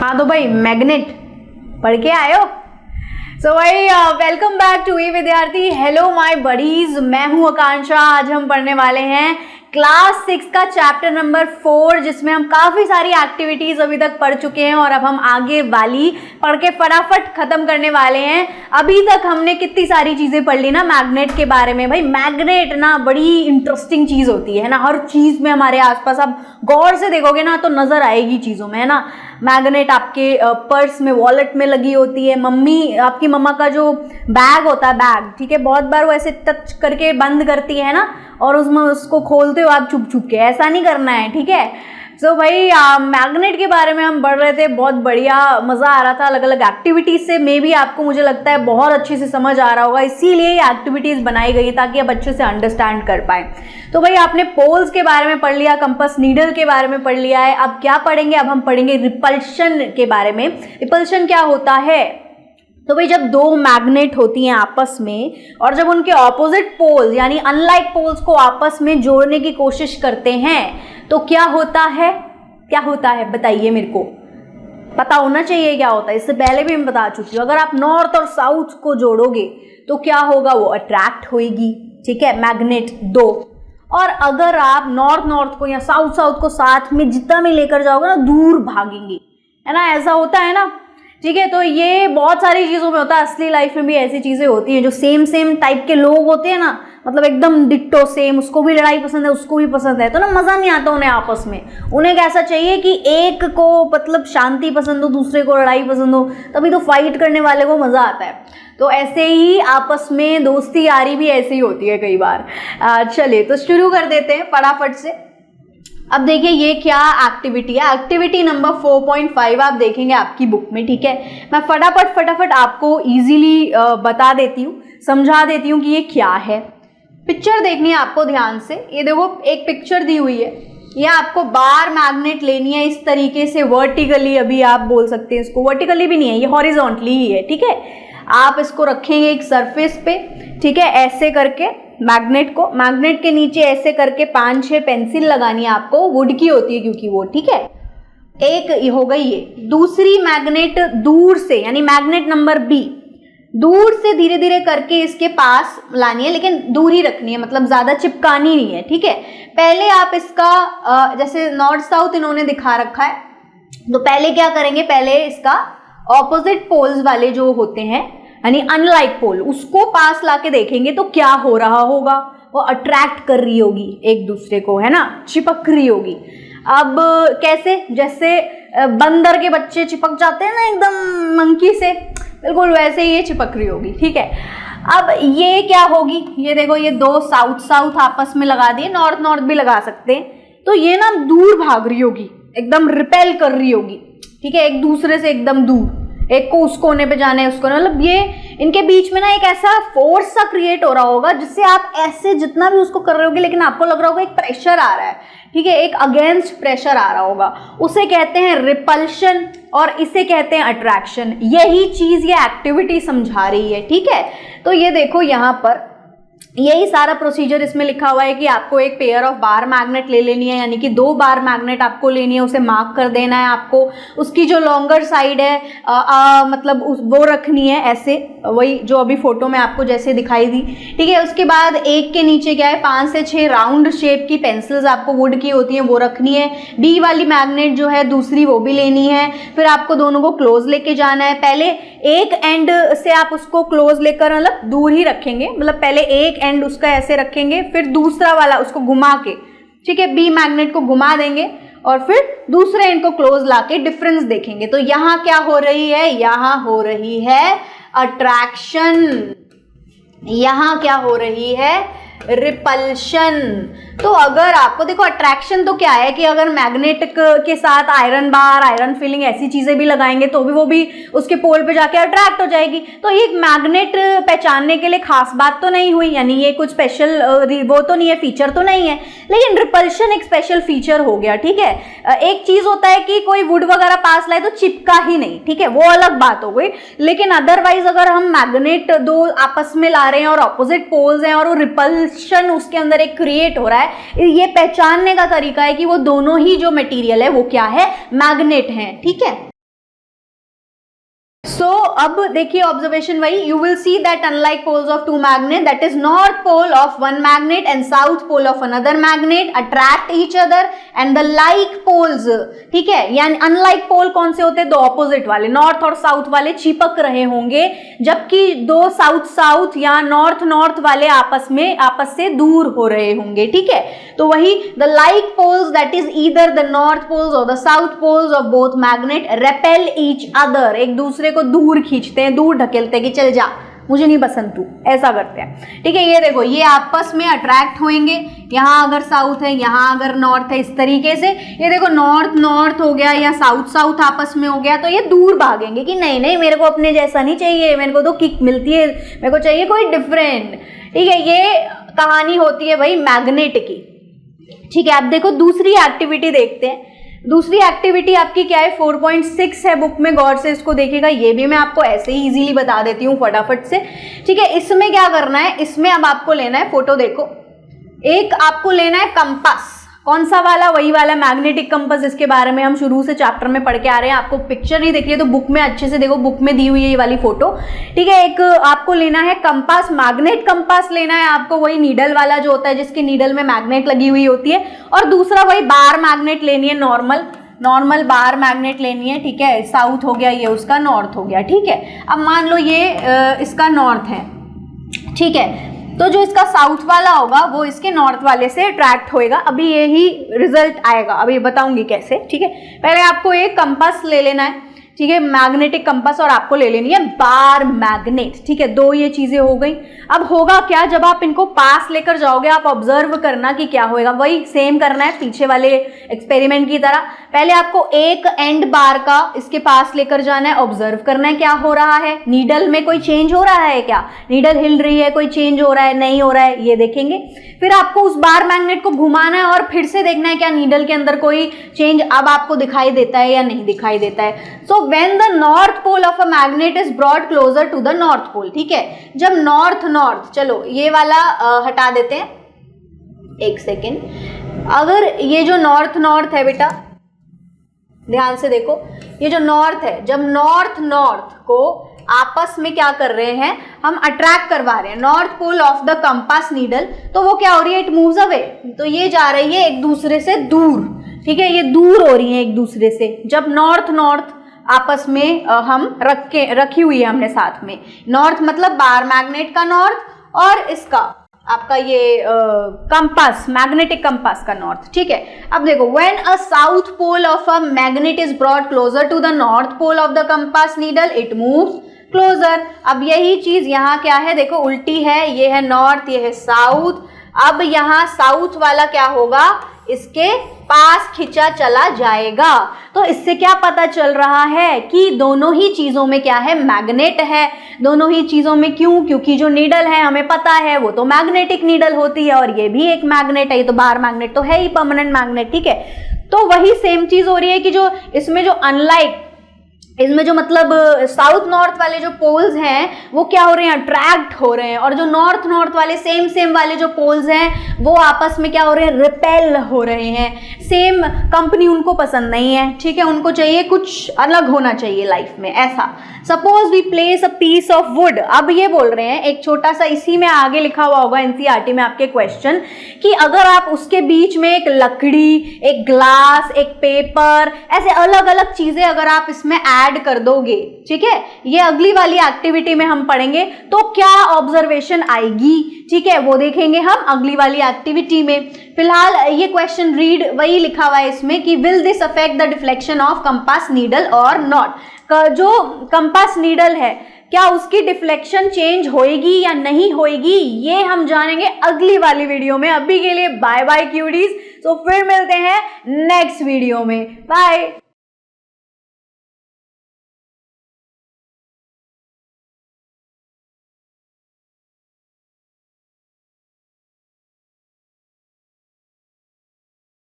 हाँ तो भाई मैग्नेट पढ़ के आए हो। सो भाई वेलकम बैक टू विद्यार्थी। हेलो माय बडीज, मैं हूं आकांक्षा। आज हम पढ़ने वाले हैं क्लास 6 का चैप्टर नंबर 4, जिसमें हम काफ़ी सारी एक्टिविटीज़ अभी तक पढ़ चुके हैं और अब हम आगे वाली पढ़ के फटाफट ख़त्म करने वाले हैं। अभी तक हमने कितनी सारी चीज़ें पढ़ ली ना मैग्नेट के बारे में। भाई मैग्नेट ना बड़ी इंटरेस्टिंग चीज़ होती है ना, हर चीज़ में हमारे आसपास आप गौर से देखोगे ना तो नज़र आएगी चीज़ों में, है ना। मैग्नेट आपके पर्स में, वॉलेट में लगी होती है। मम्मी, आपकी मम्मा का जो बैग होता है, बैग, ठीक है, बहुत बार वो ऐसे टच करके बंद करती है ना, और उसमें उसको खोलते हो आप छुप छुप के, ऐसा नहीं करना है, ठीक है। सो भाई मैग्नेट के बारे में हम पढ़ रहे थे, बहुत बढ़िया मज़ा आ रहा था। अलग अलग एक्टिविटीज़ से मे भी आपको, मुझे लगता है, बहुत अच्छे से समझ आ रहा होगा, इसीलिए ये एक्टिविटीज़ बनाई गई है ताकि आप अच्छे से अंडरस्टैंड कर पाएँ। तो भाई आपने पोल्स के बारे में पढ़ लिया, कंपास नीडल के बारे में पढ़ लिया है। अब क्या पढ़ेंगे? अब हम पढ़ेंगे रिपल्शन के बारे में। रिपल्शन क्या होता है? तो भाई जब दो मैग्नेट होती हैं आपस में और जब उनके ऑपोजिट पोल्स यानी अनलाइक पोल्स को आपस में जोड़ने की कोशिश करते हैं तो क्या होता है? क्या होता है बताइए, मेरे को पता होना चाहिए क्या होता है। इससे पहले भी मैं बता चुकी हूँ। अगर आप नॉर्थ और साउथ को जोड़ोगे तो क्या होगा? वो अट्रैक्ट होएगी, ठीक है, मैग्नेट दो। और अगर आप नॉर्थ को या साउथ को साथ में जितना में लेकर जाओगे ना, दूर भागेंगे, है ना, ऐसा होता है ना, ठीक है। तो ये बहुत सारी चीज़ों में होता है, असली लाइफ में भी ऐसी चीज़ें होती हैं। जो सेम टाइप के लोग होते हैं ना, मतलब एकदम डिट्टो सेम, उसको भी लड़ाई पसंद है, उसको भी पसंद है, तो ना मज़ा नहीं आता उन्हें आपस में। उन्हें कैसा चाहिए कि एक को मतलब शांति पसंद हो, दूसरे को लड़ाई पसंद हो, तभी तो फाइट करने वाले को मज़ा आता है। तो ऐसे ही आपस में दोस्ती यारी भी ऐसी ही होती है कई बार। चलिए तो शुरू कर देते हैं फटाफट से। अब देखिए ये क्या एक्टिविटी है। एक्टिविटी नंबर 4.5 आप देखेंगे आपकी बुक में, ठीक है। मैं फटाफट आपको इजीली बता देती हूँ, समझा देती हूँ कि ये क्या है। पिक्चर देखनी है आपको ध्यान से। ये देखो एक पिक्चर दी हुई है, ये आपको बार मैग्नेट लेनी है इस तरीके से वर्टिकली, अभी आप बोल सकते हैं इसको, वर्टिकली भी नहीं है, ये हॉरिजॉन्टली ही है, ठीक है। आप इसको रखेंगे एक सरफेस पे, ठीक है, ऐसे करके मैग्नेट के नीचे ऐसे करके 5-6 पेंसिल लगानी है आपको, वुड की होती है क्योंकि वो, ठीक है। एक हो गई ये। दूसरी मैग्नेट दूर से, यानी मैग्नेट नंबर B, दूर से धीरे धीरे करके इसके पास लानी है, लेकिन दूर ही रखनी है, मतलब ज्यादा चिपकानी नहीं है, ठीक है। पहले आप इसका जैसे नॉर्थ साउथ इन्होंने दिखा रखा है, तो पहले क्या करेंगे, पहले इसका ऑपोजिट पोल्स वाले जो होते हैं यानी अनलाइक पोल, उसको पास लाके देखेंगे तो क्या हो रहा होगा? वो अट्रैक्ट कर रही होगी एक दूसरे को, है ना, चिपक रही होगी। अब कैसे? जैसे बंदर के बच्चे चिपक जाते हैं ना एकदम मंकी से, बिल्कुल वैसे ही ये चिपक रही होगी, ठीक है। अब ये क्या होगी? ये देखो, ये दो साउथ आपस में लगा दिए, नॉर्थ भी लगा सकते हैं, तो ये ना दूर भाग रही होगी, एकदम रिपेल कर रही होगी, ठीक है, एक दूसरे से एकदम दूर। एक को उस कोने पे जाना है, उस कोने, मतलब ये इनके बीच में ना एक ऐसा फोर्स सा क्रिएट हो रहा होगा जिससे आप ऐसे जितना भी उसको कर रहे होगे, लेकिन आपको लग रहा होगा एक प्रेशर आ रहा है, ठीक है, एक अगेंस्ट प्रेशर आ रहा होगा। उसे कहते हैं रिपल्शन और इसे कहते हैं अट्रैक्शन। यही चीज ये एक्टिविटी समझा रही है, ठीक है। तो ये देखो यहाँ पर यही सारा प्रोसीजर इसमें लिखा हुआ है कि आपको एक पेयर ऑफ बार मैग्नेट ले लेनी है, यानी कि 2 बार मैग्नेट आपको लेनी है, उसे मार्क कर देना है आपको। उसकी जो लॉन्गर साइड है मतलब वो रखनी है ऐसे, वही जो अभी फोटो में आपको जैसे दिखाई दी, ठीक है। उसके बाद एक के नीचे क्या है, 5 से 6 राउंड शेप की पेंसिल्स आपको वुड की होती हैं, वो रखनी है। बी वाली मैग्नेट जो है दूसरी, वो भी लेनी है। फिर आपको दोनों को क्लोज लेके जाना है। पहले एक एंड से आप उसको क्लोज लेकर, मतलब दूर ही रखेंगे, मतलब पहले एक एंड उसका ऐसे रखेंगे, फिर दूसरा वाला उसको घुमा के, ठीक है, बी मैग्नेट को घुमा देंगे और फिर दूसरे एंड को क्लोज लाके डिफरेंस देखेंगे। तो यहाँ क्या हो रही है? यहाँ हो रही है अट्रैक्शन, यहाँ क्या हो रही है? रिपल्शन। तो अगर आपको देखो, अट्रैक्शन तो क्या है कि अगर मैग्नेट के साथ आयरन बार, आयरन फिलिंग, ऐसी चीजें भी लगाएंगे तो भी वो भी उसके पोल पे जाके अट्रैक्ट हो जाएगी। तो ये मैग्नेट पहचानने के लिए खास बात तो नहीं हुई, यानी ये कुछ स्पेशल वो तो नहीं है, फीचर तो नहीं है, लेकिन रिपल्शन एक स्पेशल फीचर हो गया, ठीक है। एक चीज होता है कि कोई वुड वगैरह पास लाए तो चिपका ही नहीं, ठीक है, वो अलग बात हो गई। लेकिन अदरवाइज अगर हम मैग्नेट दो आपस में ला रहे हैं और ऑपोजिट पोल्स हैं और वो रिपल्शन उसके अंदर एक क्रिएट हो रहा है, ये पहचानने का तरीका है कि वो दोनों ही जो मटेरियल है वो क्या है? मैग्नेट है, ठीक है। सो अब देखिए ऑब्जर्वेशन वही, you will see that unlike poles of two magnet, that is north pole of one magnet and south pole of another magnet attract each other and the like poles, ठीक है, यानी unlike पोल कौन से होते हैं, दो opposite वाले, north और साउथ वाले चिपक रहे होंगे, जबकि दो साउथ साउथ या नॉर्थ नॉर्थ वाले आपस से दूर हो रहे होंगे, ठीक है। तो वही the like poles that is either the north poles और the south poles of both magnet repel each other, एक दूसरे को दूर खींचते हैं, दूर ढकेलते हैं कि चल जा, मुझे नहीं पसंद तू, ऐसा करते हैं, ठीक है। ये देखो ये आपस में अट्रैक्ट होंगे, यहाँ अगर साउथ है यहाँ अगर नॉर्थ है, इस तरीके से ये देखो नॉर्थ नॉर्थ हो गया या साउथ साउथ आपस में हो गया, तो ये दूर भागेंगे कि नहीं नहीं मेरे को अपने जैसा नहीं चाहिए, मेरे को तो किक मिलती है, मेरे को चाहिए कोई डिफरेंट, ठीक है। ये कहानी होती है भाई मैग्नेट की, ठीक है। अब देखो दूसरी एक्टिविटी देखते हैं। दूसरी एक्टिविटी आपकी क्या है, 4.6 है बुक में, गौर से इसको देखिएगा, ये भी मैं आपको ऐसे ही इजीली बता देती हूँ फटाफट से, ठीक है। इसमें क्या करना है, इसमें अब आपको लेना है, फोटो देखो, एक आपको लेना है कंपास, कौन सा वाला, वही वाला मैग्नेटिक कंपास, इसके बारे में हम शुरू से चैप्टर में पढ़ के आ रहे हैं। आपको पिक्चर नहीं दिख रही है तो बुक में अच्छे से देखो, बुक में दी हुई है ये वाली फोटो, ठीक है। एक आपको लेना है कंपास, मैग्नेट कंपास लेना है आपको, वही नीडल वाला जो होता है जिसकी नीडल में मैग्नेट लगी हुई होती है, और दूसरा वही बार मैग्नेट लेनी है, नॉर्मल बार मैग्नेट लेनी है, ठीक है। साउथ हो गया, ये उसका नॉर्थ हो गया, ठीक है। अब मान लो ये इसका नॉर्थ है, ठीक है, तो जो इसका साउथ वाला होगा वो इसके नॉर्थ वाले से अट्रैक्ट होएगा, अभी यही रिजल्ट आएगा, अभी बताऊंगी कैसे, ठीक है। पहले आपको एक कंपास ले लेना है, ठीक है, मैग्नेटिक कंपास, और आपको ले लेनी है बार मैग्नेट, ठीक है। दो ये चीजें हो गई। अब होगा क्या, जब आप इनको पास लेकर जाओगे, आप ऑब्जर्व करना कि क्या होएगा, वही सेम करना है पीछे वाले एक्सपेरिमेंट की तरह। पहले आपको एक एंड बार का इसके पास लेकर जाना है, ऑब्जर्व करना है क्या हो रहा है, नीडल में कोई चेंज हो रहा है क्या, नीडल हिल रही है, कोई चेंज हो रहा है, नहीं हो रहा है, ये देखेंगे। फिर आपको उस बार मैग्नेट को घुमाना है और फिर से देखना है क्या नीडल के अंदर कोई चेंज अब आपको दिखाई देता है या नहीं दिखाई देता है। So when the north pole of a magnet is brought closer to the north pole, ठीक है, जब नॉर्थ, चलो ये वाला हटा देते हैं, एक सेकेंड। अगर ये जो नॉर्थ है बेटा, ध्यान से देखो, ये जो नॉर्थ है, जब नॉर्थ को आपस में क्या कर रहे हैं, हम अट्रैक्ट करवा रहे हैं, north pole of the compass needle, तो वो क्या हो रही है, इट मूव्स अवे, तो ये जा रही है एक दूसरे से दूर, ठीक है, ये दूर हो रही है एक दूसरे से। जब नॉर्थ आपस में हम रखी हुई है हमने साथ में, नॉर्थ मतलब बार मैग्नेट का नॉर्थ, और इसका आपका ये कंपास, मैग्नेटिक कंपास का नॉर्थ, ठीक है। अब देखो, when a south pole of a magnet is brought closer to the north pole of the compass needle, it moves closer. अब यही चीज यहाँ क्या है, देखो उल्टी है, ये है नॉर्थ, ये है साउथ। अब यहाँ साउथ वाला क्या होगा, इसके पास खिंचा चला जाएगा। तो इससे क्या पता चल रहा है कि दोनों ही चीजों में क्या है, मैग्नेट है। दोनों ही चीजों में क्यों, क्योंकि जो नीडल है हमें पता है वो तो मैग्नेटिक नीडल होती है, और ये भी एक मैग्नेट है, ये तो बार मैग्नेट तो है ही, परमानेंट मैग्नेट, ठीक है। तो वही सेम चीज हो रही है कि जो इसमें जो अनलाइक, इसमें जो मतलब साउथ नॉर्थ वाले जो पोल्स हैं वो क्या हो रहे हैं, अट्रैक्ट हो रहे हैं, और जो नॉर्थ वाले सेम वाले जो पोल्स हैं वो आपस में क्या हो रहे हैं, रिपेल हो रहे हैं। सेम कंपनी उनको पसंद नहीं है, ठीक है, उनको चाहिए कुछ अलग होना चाहिए लाइफ में, ऐसा। Suppose we place a piece of wood, अब ये बोल रहे हैं एक छोटा सा, इसी में आगे लिखा हुआ होगा एनसीईआरटी में आपके क्वेश्चन, कि अगर आप उसके बीच में एक लकड़ी, एक ग्लास, एक पेपर, ऐसे अलग अलग चीजें अगर आप इसमें ऐड कर दोगे, ठीक है, ये अगली वाली एक्टिविटी में हम पढ़ेंगे, तो क्या ऑब्जर्वेशन आएगी, ठीक है, वो देखेंगे हम अगली वाली एक्टिविटी में। फिलहाल ये क्वेश्चन रीड वही लिखा हुआ है इसमें कि will this affect the deflection of compass needle और नॉट, जो कंपास नीडल है क्या उसकी डिफ्लेक्शन चेंज होएगी या नहीं होएगी, ये हम जानेंगे अगली वाली वीडियो में। अभी के लिए बाय बाय क्यूडीज, तो फिर मिलते हैं नेक्स्ट वीडियो में, बाय।